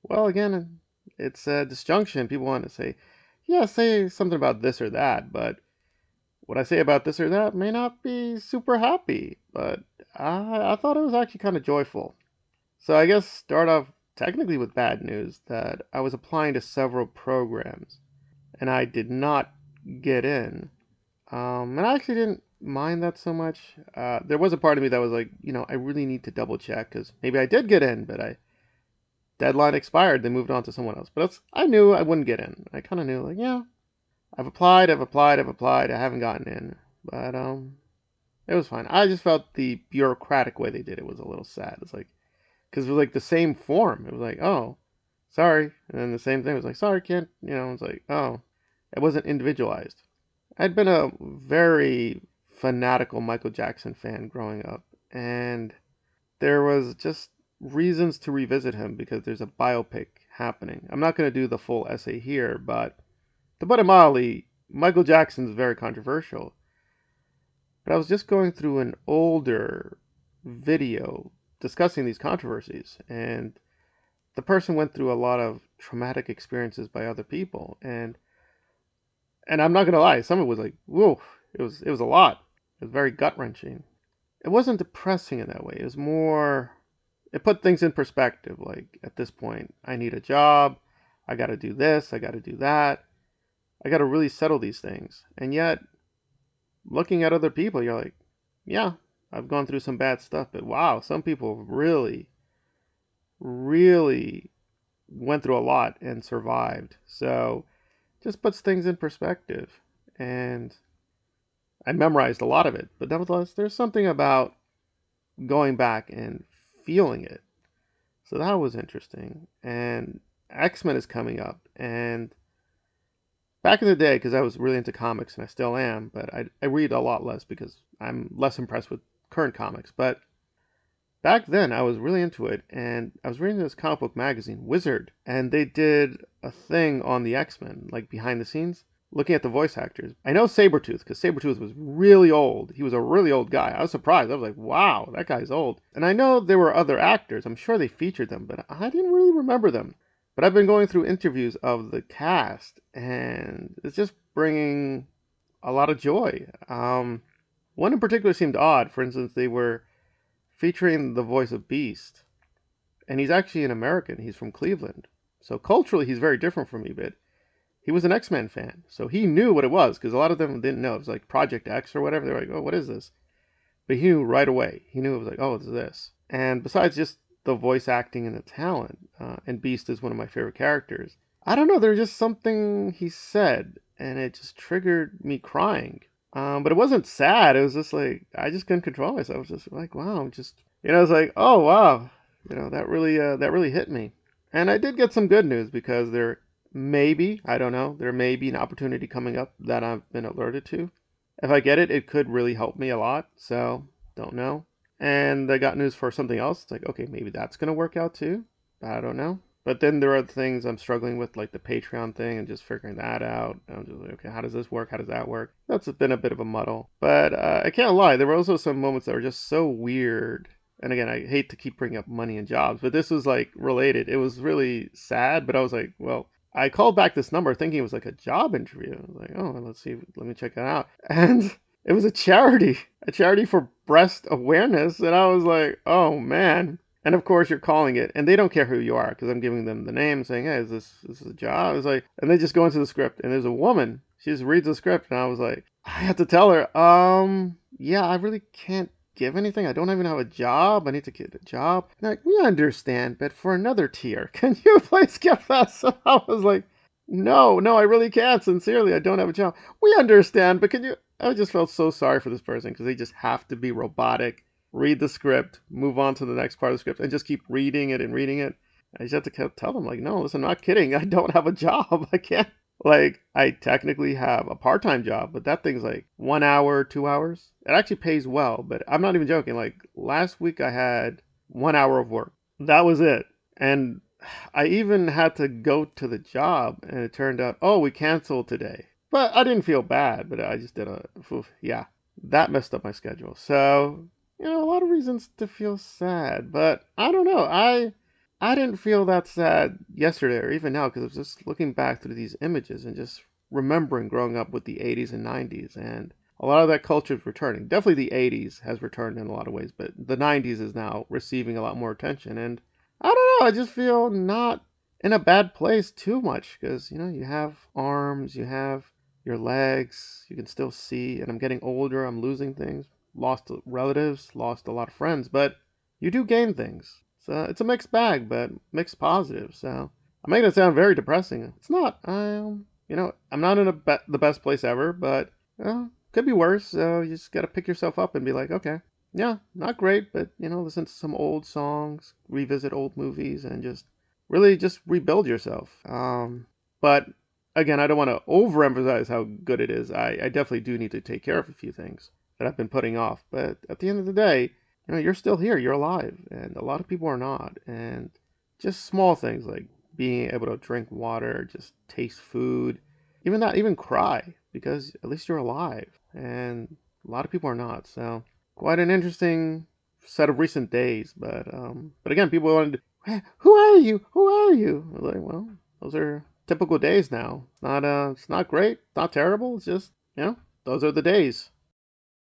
Well, again, it's a disjunction. People want to say, yeah, say something about this or that, but what I say about this or that may not be super happy, but I thought it was actually kind of joyful. So I guess start off technically with bad news that I was applying to several programs and I did not get in. And I actually didn't mind that so much. There was a part of me that was like, I really need to double check because maybe I did get in, but I deadline expired. They moved on to someone else. But I knew I wouldn't get in. I kind of knew, like, yeah, I've applied. I haven't gotten in, but it was fine. I just felt the bureaucratic way they did it was a little sad. It's like because it was like the same form. It was like, oh, sorry, and then the same thing was like, sorry, can't. It's like, oh, it wasn't individualized. I'd been a very fanatical Michael Jackson fan growing up, and there was just reasons to revisit him because there's a biopic happening. I'm not going to do the full essay here, but to put it mildly, Michael Jackson's very controversial. But I was just going through an older video discussing these controversies, and the person went through a lot of traumatic experiences by other people, and I'm not gonna lie, some of it was like, whoa, it was a lot. It was very gut wrenching. It wasn't depressing in that way. It was more. It put things in perspective. Like at this point, I need a job. I got to do this. I got to do that. I got to really settle these things. And yet, looking at other people, you're like, yeah, I've gone through some bad stuff, but wow, some people really, really went through a lot and survived. So just puts things in perspective. And I memorized a lot of it, but nevertheless, there's something about going back and feeling it. So that was interesting. And X-Men is coming up. And back in the day, because I was really into comics and I still am, but I read a lot less because I'm less impressed with current comics. But back then, I was really into it. And I was reading this comic book magazine, Wizard. And they did a thing on the X-Men, like behind the scenes, looking at the voice actors. I know Sabretooth, because Sabretooth was really old. He was a really old guy. I was surprised. I was like, wow, that guy's old. And I know there were other actors. I'm sure they featured them, but I didn't really remember them. But I've been going through interviews of the cast, and it's just bringing a lot of joy. One in particular seemed odd. For instance, they were featuring the voice of Beast, and he's actually an American. He's from Cleveland. So culturally, he's very different from me, but he was an X-Men fan, so he knew what it was because a lot of them didn't know. It was like Project X or whatever. They're like, "Oh, what is this?" But he knew right away. He knew it was like, "Oh, it's this." And besides just the voice acting and the talent, and Beast is one of my favorite characters. I don't know. There's just something he said, and it just triggered me crying. But it wasn't sad. It was just like I just couldn't control myself. I was just like, wow, just it's like, oh wow, that really hit me. And I did get some good news because I don't know, there may be an opportunity coming up that I've been alerted to. If I get it, it could really help me a lot. So don't know. And I got news for something else. It's like, okay, maybe that's gonna work out too. I don't know. But then there are things I'm struggling with, like the Patreon thing, and just figuring that out. I'm just like, okay, how does this work? How does that work? That's been a bit of a muddle. But I can't lie, there were also some moments that were just so weird. And again, I hate to keep bringing up money and jobs, but this was like related. It was really sad, but I was like, well, I called back this number thinking it was like a job interview. I was like, oh, let's see, let me check that out. And it was a charity for breast awareness. And I was like, oh man. And of course, you're calling it, and they don't care who you are because I'm giving them the name, saying, "Hey, is this a job?" It's like, and they just go into the script, and there's a woman. She just reads the script, and I was like, I had to tell her, yeah, I really can't give anything. I don't even have a job. I need to get a job. And like, we understand, but for another tier, can you please give us? So I was like, no, no, I really can't. Sincerely, I don't have a job. We understand, but can you? I just felt so sorry for this person because they just have to be robotic, read the script, move on to the next part of the script, and just keep reading it and reading it. I just had to tell them, like, no, listen, I'm not kidding. I don't have a job. I can't. Like, I technically have a part time job, but that thing's like 1 hour, 2 hours. It actually pays well, but I'm not even joking. Like, last week I had 1 hour of work. That was it. And I even had to go to the job, and it turned out, oh, we canceled today. But I didn't feel bad, but I just did yeah, that messed up my schedule. So, a lot of reasons to feel sad, but I don't know. I I didn't feel that sad yesterday or even now because I was just looking back through these images and just remembering growing up with the 80s and 90s, and a lot of that culture is returning. Definitely the 80s has returned in a lot of ways, but the 90s is now receiving a lot more attention. And I don't know, I just feel not in a bad place too much because, you have arms, you have your legs, you can still see, and I'm getting older, I'm losing things, lost relatives, lost a lot of friends, but you do gain things. So it's a mixed bag, but mixed positive. So I'm making it sound very depressing. It's not. I'm not in the best place ever, but could be worse. So you just got to pick yourself up and be like, okay, yeah, not great, but listen to some old songs, revisit old movies, and just really just rebuild yourself. But again, I don't want to overemphasize how good it is. I definitely do need to take care of a few things that I've been putting off. But at the end of the day, you're still here, you're alive, and a lot of people are not. And just small things like being able to drink water, just taste food, even not even cry, because at least you're alive. And a lot of people are not. So quite an interesting set of recent days. But again, people wanted, who are you? Who are you? I was like, well, those are typical days now. It's not great, not terrible. It's just those are the days.